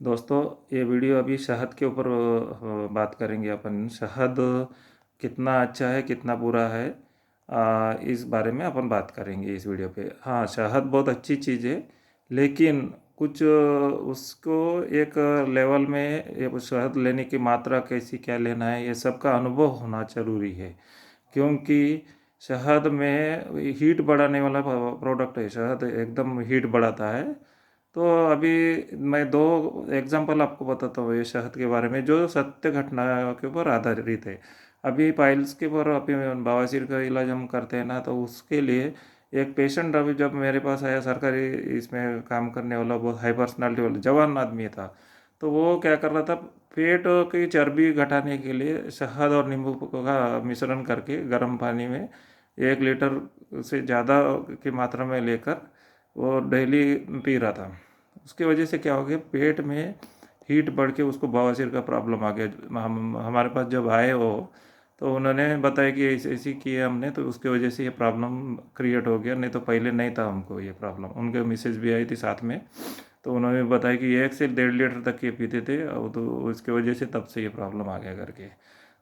दोस्तों, ये वीडियो अभी शहद के ऊपर बात करेंगे अपन। शहद कितना अच्छा है, कितना बुरा है, इस बारे में अपन बात करेंगे इस वीडियो पे। हाँ, शहद बहुत अच्छी चीज़ है, लेकिन कुछ उसको एक लेवल में ये शहद लेने की मात्रा कैसी क्या लेना है, ये सब का अनुभव होना जरूरी है। क्योंकि शहद में हीट बढ़ाने वाला प्रोडक्ट है। शहद एकदम हीट बढ़ाता है। तो अभी मैं दो एग्जांपल आपको बताता हूँ ये शहद के बारे में, जो सत्य घटना के ऊपर आधारित है। अभी पाइल्स के ऊपर अभी बवासीर का इलाज हम करते हैं ना, तो उसके लिए एक पेशेंट अभी जब मेरे पास आया, सरकारी इसमें काम करने वाला बहुत हाई पर्सनालिटी वाला जवान आदमी था। तो वो क्या कर रहा था, पेट की चर्बी घटाने के लिए शहद और नींबू का मिश्रण करके गर्म पानी में 1 लीटर से ज़्यादा की मात्रा में लेकर वो डेली पी रहा था। उसके वजह से क्या हो गया, पेट में हीट बढ़ के उसको बवासीर का प्रॉब्लम आ गया। हम हमारे पास जब आए वो, तो उन्होंने बताया कि ऐसे ऐसी किए हमने, तो उसके वजह से ये प्रॉब्लम क्रिएट हो गया। नहीं तो पहले नहीं था हमको ये प्रॉब्लम। उनके मिसेज भी आई थी साथ में, तो उन्होंने बताया कि 1 से 1.5 लीटर तक ये पीते थे, और तो उसकी वजह से तब से ये प्रॉब्लम आ गया करके।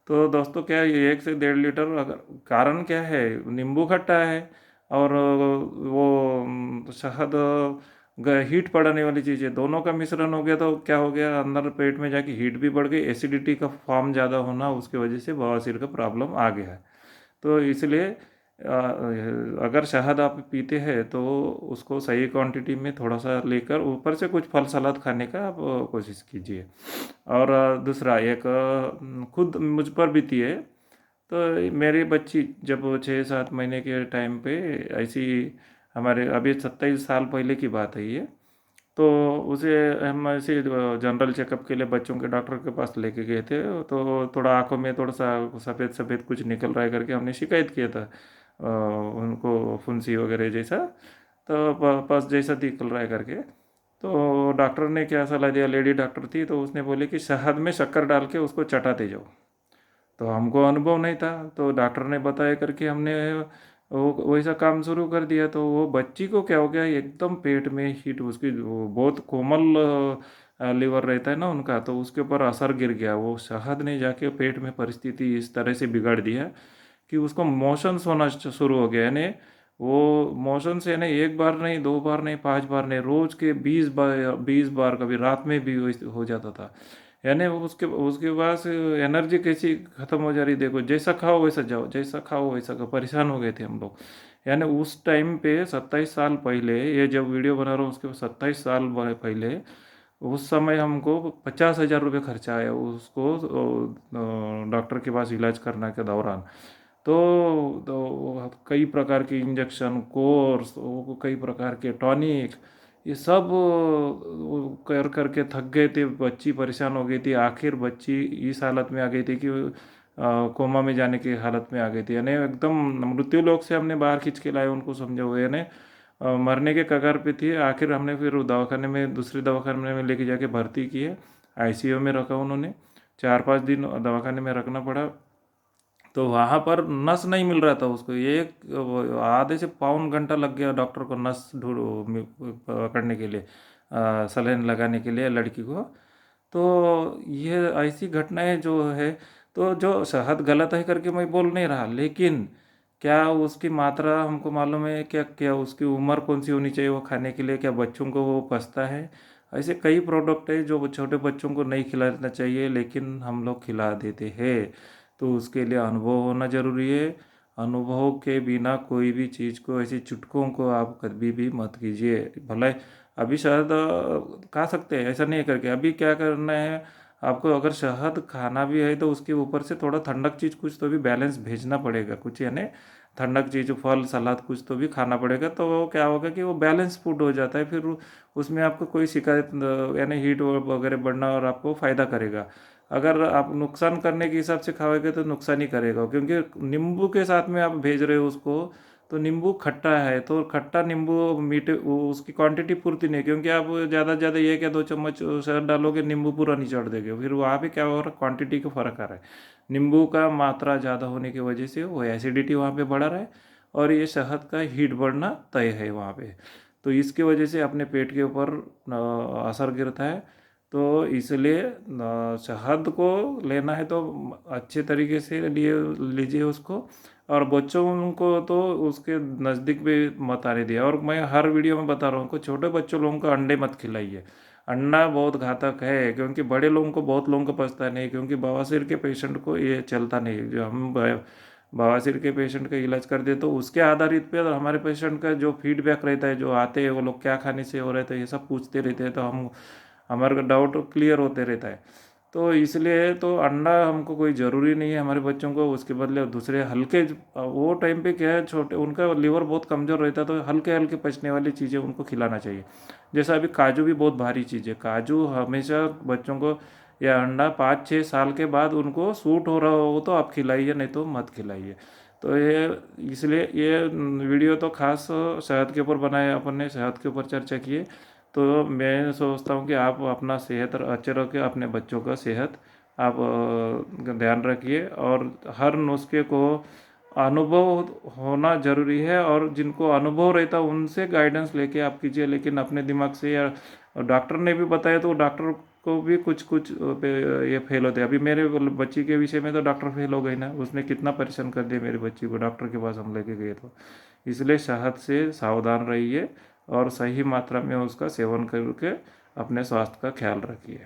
तो दोस्तों, क्या ये 1 से 1.5 लीटर, अगर कारण क्या है, नींबू खट्टा है, और वो शहद हीट बढ़ाने वाली चीज़ है। दोनों का मिश्रण हो गया, तो क्या हो गया, अंदर पेट में जाके हीट भी बढ़ गई, एसिडिटी का फॉर्म ज़्यादा होना, उसकी वजह से बवासीर का प्रॉब्लम आ गया है। तो इसलिए अगर शहद आप पीते हैं तो उसको सही क्वांटिटी में थोड़ा सा लेकर, ऊपर से कुछ फल सलाद खाने का आप कोशिश कीजिए। और दूसरा एक खुद मुझ पर बीती है। तो मेरी बच्ची जब 6-7 महीने के टाइम पे ऐसी, हमारे अभी 27 साल पहले की बात है ये। तो उसे हम ऐसे जनरल चेकअप के लिए बच्चों के डॉक्टर के पास लेके गए थे। तो थोड़ा आंखों में थोड़ा सा सफ़ेद सफ़ेद कुछ निकल रहा है करके हमने शिकायत किया था। उनको फुंसी वगैरह जैसा, तो पस जैसा निकल रहा है करके। तो डॉक्टर ने क्या सलाह दिया, लेडी डॉक्टर थी, तो उसने बोले कि शहद में शक्कर डाल के उसको चटाते जाओ। तो हमको अनुभव नहीं था, तो डॉक्टर ने बताया करके हमने वो वैसा काम शुरू कर दिया। तो वो बच्ची को क्या हो गया, एकदम पेट में हीट, उसकी वो बहुत कोमल लीवर रहता है ना उनका, तो उसके ऊपर असर गिर गया। वो शहद ने जाके पेट में परिस्थिति इस तरह से बिगाड़ दिया कि उसको मोशंस होना शुरू हो गया। यानी वो मोशंस, यानी एक बार नहीं, 2 बार नहीं, 5 बार नहीं, रोज के 20 बार, 20 बार, कभी रात में भी हो जाता था। यानी वो उसके उसके पास एनर्जी कैसी खत्म हो जा रही, देखो, जैसा खाओ वैसा जाओ, जैसा खाओ वैसा खाओ, परेशान हो गए थे हम लोग। यानी उस टाइम पे 27 साल पहले, ये जब वीडियो बना रहा हूँ उसके 27 साल पहले, उस समय हमको 50,000 रुपये खर्चा आया उसको डॉक्टर के पास इलाज करने के दौरान। तो कई प्रकार के इंजेक्शन कोर्स, कई प्रकार के टॉनिक, ये सब कर करके थक गए थे। बच्ची परेशान हो गई थी। आखिर बच्ची इस हालत में आ गई थी कि कोमा में जाने की हालत में आ गई थी। यानी एकदम मृत्यु लोक से हमने बाहर खींच के लाए उनको, समझे हुए, यानी मरने के कगार पे थी। आखिर हमने फिर दवाखाने में, दूसरे दवाखाने में लेके जाके भर्ती किए। आईसीयू में रखा उन्होंने, 4-5 दिन दवाखाने में रखना पड़ा। तो वहाँ पर नस नहीं मिल रहा था उसको। एक आधे से पौन घंटा लग गया डॉक्टर को नस ढूंढ पकड़ने के लिए, सलाइन लगाने के लिए लड़की को। तो ये ऐसी घटनाएं जो है, तो जो शहद गलत है करके मैं बोल नहीं रहा, लेकिन क्या उसकी मात्रा हमको मालूम है, क्या क्या उसकी उम्र कौन सी होनी चाहिए वो खाने के लिए, क्या बच्चों को वो पचता है। ऐसे कई प्रोडक्ट है जो छोटे बच्चों को नहीं खिलाना चाहिए, लेकिन हम लोग खिला देते हैं। तो उसके लिए अनुभव होना जरूरी है। अनुभव के बिना कोई भी चीज़ को, ऐसी चुटकों को आप कभी भी मत कीजिए। भले अभी शहद खा सकते हैं, ऐसा नहीं है करके। अभी क्या करना है आपको, अगर शहद खाना भी है तो उसके ऊपर से थोड़ा ठंडक चीज़ कुछ तो भी बैलेंस भेजना पड़ेगा, कुछ यानी ठंडक चीज़, फल सलाद कुछ तो भी खाना पड़ेगा। तो वो क्या होगा कि वो बैलेंस फूड हो जाता है। फिर उसमें आपको कोई शिकायत यानी हीट वगैरह बढ़ना, और आपको फ़ायदा करेगा। अगर आप नुकसान करने के हिसाब से खाओगे तो नुकसान ही करेगा, क्योंकि नींबू के साथ में आप भेज रहे हो उसको। तो नींबू खट्टा है, तो खट्टा नींबू मीठे उसकी क्वांटिटी पूर्ति नहीं है, क्योंकि आप ज़्यादा से ज़्यादा 1 या 2 चम्मच शहद डालोगे, नींबू पूरा निचोड़ देंगे। फिर वहाँ पे क्या हो रहा है, क्वांटिटी का फर्क आ रहा है। नींबू का मात्रा ज़्यादा होने की वजह से वो एसिडिटी वहाँ पे बढ़ा रहा है, और ये शहद का हीट बढ़ना तय है वहाँ पे। तो इसकी वजह से अपने पेट के ऊपर असर गिरता है। तो इसलिए शहद को लेना है तो अच्छे तरीके से लिए लीजिए उसको। और बच्चों को तो उसके नज़दीक भी मत आने दिया। और मैं हर वीडियो में बता रहा हूँ कि छोटे बच्चों लोगों को अंडे मत खिलाइए। अंडा बहुत घातक है, क्योंकि बड़े लोगों को, बहुत लोगों को पचता नहीं, क्योंकि बवासीर के पेशेंट को ये चलता नहीं। जो हम बवासीर के पेशेंट का इलाज कर दे तो उसके आधारित पे हमारे पेशेंट का जो फीडबैक रहता है, जो आते हैं वो लोग क्या खाने से हो रहे थे ये सब पूछते रहते हैं, तो हम हमारे डाउट क्लियर होते रहता है। तो इसलिए तो अंडा हमको कोई ज़रूरी नहीं है हमारे बच्चों को। उसके बदले दूसरे हल्के, वो टाइम पे क्या है, छोटे उनका लीवर बहुत कमज़ोर रहता है, तो हल्के हल्के पचने वाली चीज़ें उनको खिलाना चाहिए। जैसा अभी काजू भी बहुत भारी चीज़ है, काजू हमेशा बच्चों को, या अंडा 5-6 साल के बाद उनको सूट हो रहा हो तो आप खिलाइए, नहीं तो मत खिलाइए। तो ये, इसलिए ये वीडियो तो खास सेहत के ऊपर बनाया, अपन ने सेहत के ऊपर चर्चा की है। तो मैं सोचता हूँ कि आप अपना सेहत अच्छे रखें, अपने बच्चों का सेहत आप ध्यान रखिए। और हर नुस्खे को अनुभव होना ज़रूरी है, और जिनको अनुभव रहता है उनसे गाइडेंस लेके आप कीजिए। लेकिन अपने दिमाग से, या डॉक्टर ने भी बताया तो डॉक्टर को भी कुछ कुछ पे ये फेल होते हैं। अभी मेरे बच्ची के विषय में तो डॉक्टर फेल हो गई ना, उसने कितना परेशान कर दिया मेरी बच्ची को, डॉक्टर के पास हम लेके गए तो। इसलिए शहद से सावधान रहिए और सही मात्रा में उसका सेवन करके अपने स्वास्थ्य का ख्याल रखिए।